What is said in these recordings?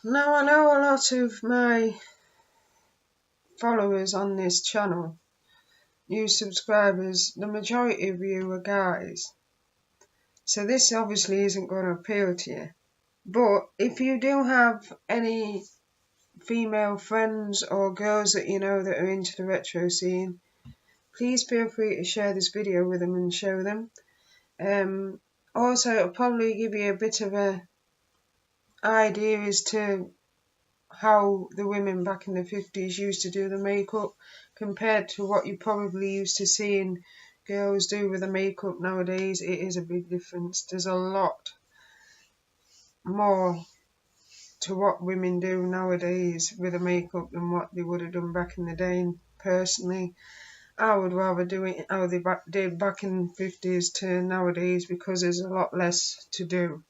Now, I know a lot of my followers on this channel, you subscribers, the majority of you are guys. So this obviously isn't going to appeal to you. But if you do have any female friends or girls that you know that are into the retro scene, please feel free to share this video with them and show them. Also, it'll probably give you a bit of a idea as to how the women back in the 50s used to do the makeup compared to what you probably used to seeing girls do with the makeup nowadays. It is a big difference. There's a lot more to what women do nowadays with the makeup than what they would have done back in the day. And personally, I would rather do it how they did back in the 50s to nowadays, because there's a lot less to do.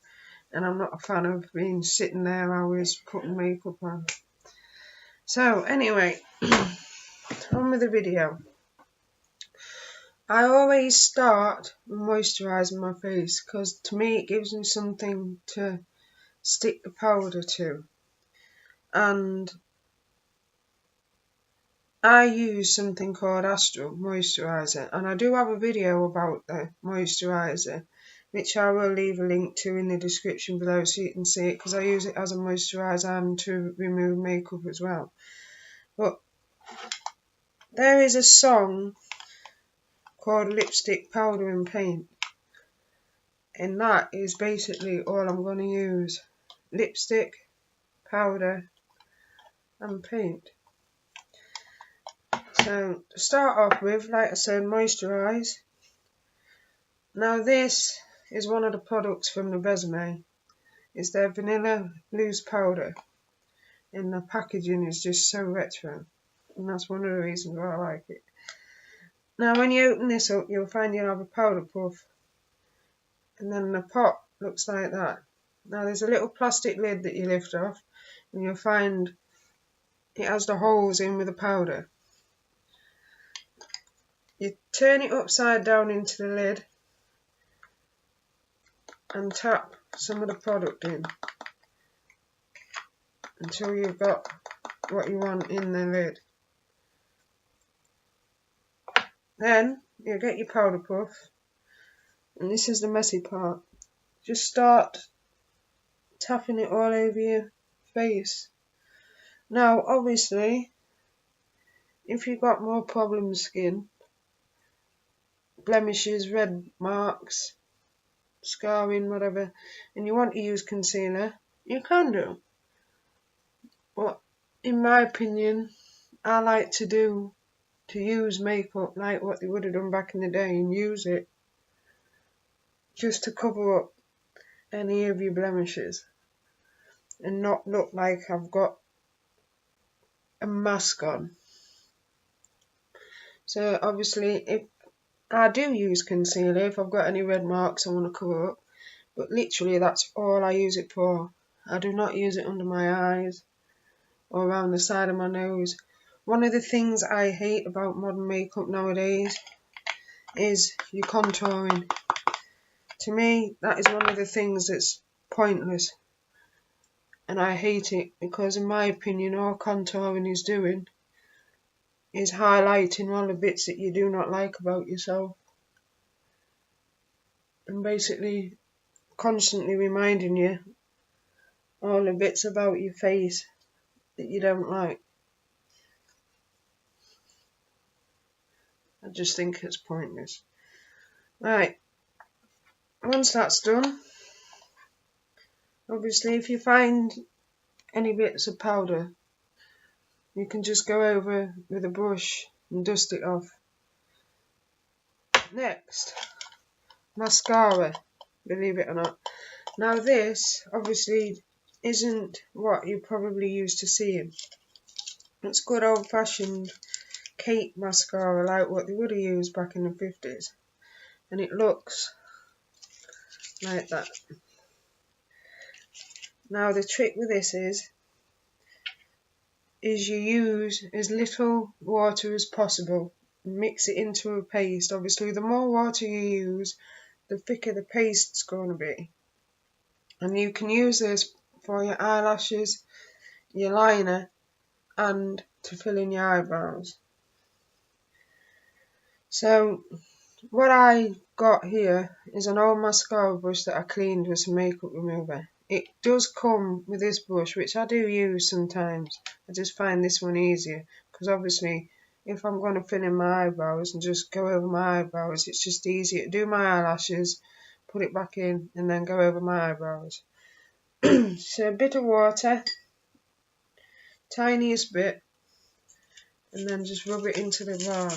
And I'm not a fan of being sitting there hours putting makeup on. So anyway, on with the video. I always start moisturising my face because to me it gives me something to stick the powder to. And I use something called Astral Moisturiser, and I do have a video about the moisturiser, which I will leave a link to in the description below so you can see it, because I use it as a moisturiser and to remove makeup as well. But there is a song called Lipstick, Powder and Paint, and that is basically all I'm going to use: lipstick, powder and paint. So to start off with, like I said, moisturise. Now this is one of the products from the Besame. It's their vanilla loose powder, and the packaging is just so retro, and that's one of the reasons why I like it. Now when you open this up, you'll find you'll have a powder puff, and then the pot looks like that. Now there's a little plastic lid that you lift off, and you'll find it has the holes in with the powder. You turn it upside down into the lid and tap some of the product in until you've got what you want in the lid. Then you get your powder puff, and this is the messy part. Just start tapping it all over your face. Now obviously, if you've got more problem skin, blemishes, red marks, scarring, whatever, and you want to use concealer, you can do. But in my opinion, I like to use makeup like what they would have done back in the day, and use it just to cover up any of your blemishes and not look like I've got a mask on. So obviously, if I do use concealer if I've got any red marks I want to cover up, but literally that's all I use it for. I do not use it under my eyes or around the side of my nose. One of the things I hate about modern makeup nowadays is your contouring. To me, that is one of the things that's pointless, and I hate it, because in my opinion all contouring is doing is highlighting all the bits that you do not like about yourself, and basically constantly reminding you all the bits about your face that you don't like. I just think it's pointless. Right, once that's done, obviously if you find any bits of powder, you can just go over with a brush and dust it off. Next, mascara, believe it or not. Now this obviously isn't what you're probably used to seeing. It's good old fashioned cake mascara like what they would have used back in the 50s, and it looks like that. Now the trick with this is you use as little water as possible and mix it into a paste. Obviously the more water you use, the thicker the paste's going to be. And you can use this for your eyelashes, your liner and to fill in your eyebrows. So what I got here is an old mascara brush that I cleaned with some makeup remover. It does come with this brush, which I do use sometimes. I just find this one easier because obviously if I'm going to fill in my eyebrows and just go over my eyebrows, it's just easier to do my eyelashes, put it back in and then go over my eyebrows. So a bit of water, tiniest bit, and then just rub it into the bar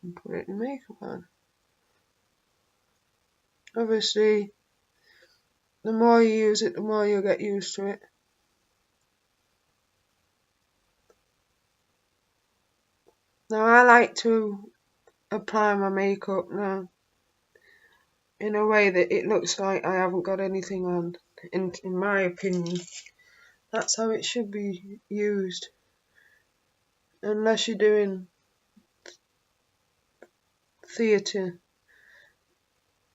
and put it in makeup on. Obviously, the more you use it, the more you'll get used to it. Now I like to apply my makeup now in a way that it looks like I haven't got anything on. In my opinion, that's how it should be used. Unless you're doing theatre,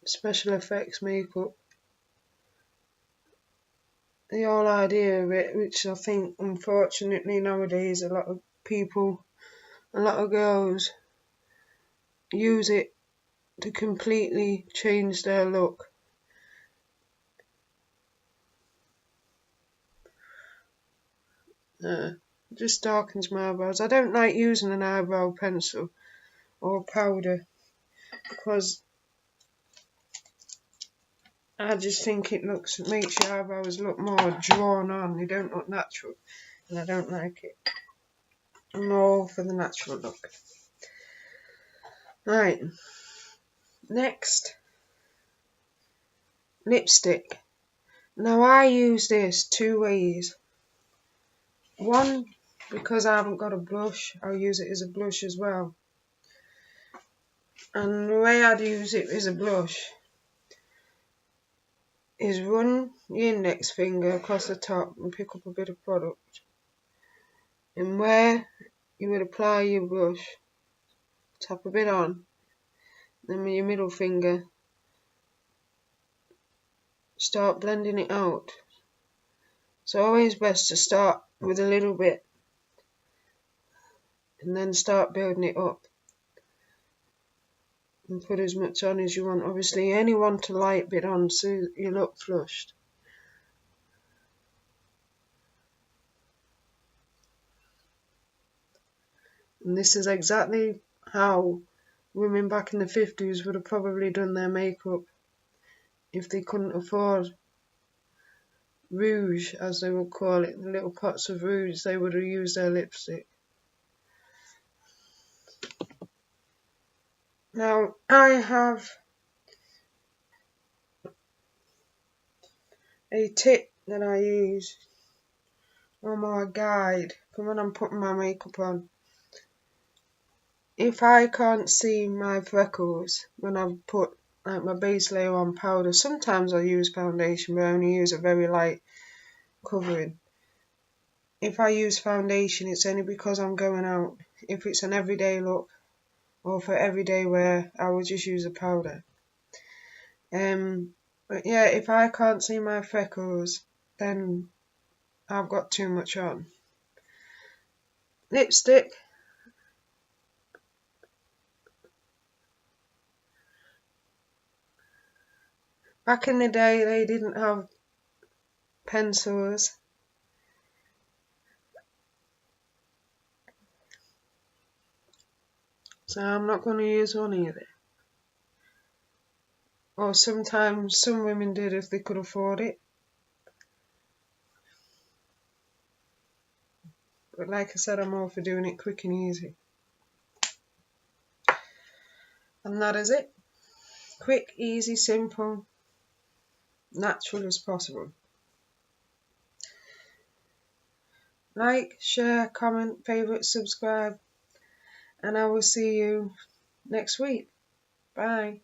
special effects makeup. The whole idea of it, which I think unfortunately nowadays a lot of people, a lot of girls use it to completely change their look. Just darkens my eyebrows. I don't like using an eyebrow pencil or powder because I just think it makes your eyebrows look more drawn on. They don't look natural, and I don't like it. I'm all for the natural look. Right, next, lipstick. Now I use this two ways. One, because I haven't got a blush, I'll use it as a blush as well. And the way I'd use it as a blush is run your index finger across the top and pick up a bit of product. And where you would apply your brush, tap a bit on, then with your middle finger, start blending it out. It's always best to start with a little bit and then start building it up. And put as much on as you want. Obviously you only want a light bit on so you look flushed. And this is exactly how women back in the 50s would have probably done their makeup if they couldn't afford rouge, as they would call it, the little pots of rouge. They would have used their lipstick. Now I have a tip that I use on my guide for when I'm putting my makeup on. If I can't see my freckles when I've put like my base layer on powder, sometimes I use foundation but I only use a very light covering. If I use foundation it's only because I'm going out. If it's an everyday look or for everyday wear I will just use a powder. But yeah, if I can't see my freckles then I've got too much on. Lipstick. Back in the day they didn't have pencils. So I'm not going to use one either. Or sometimes some women did if they could afford it. But like I said, I'm all for doing it quick and easy. And that is it. Quick, easy, simple, natural as possible. Like, share, comment, favourite, subscribe. And I will see you next week. Bye.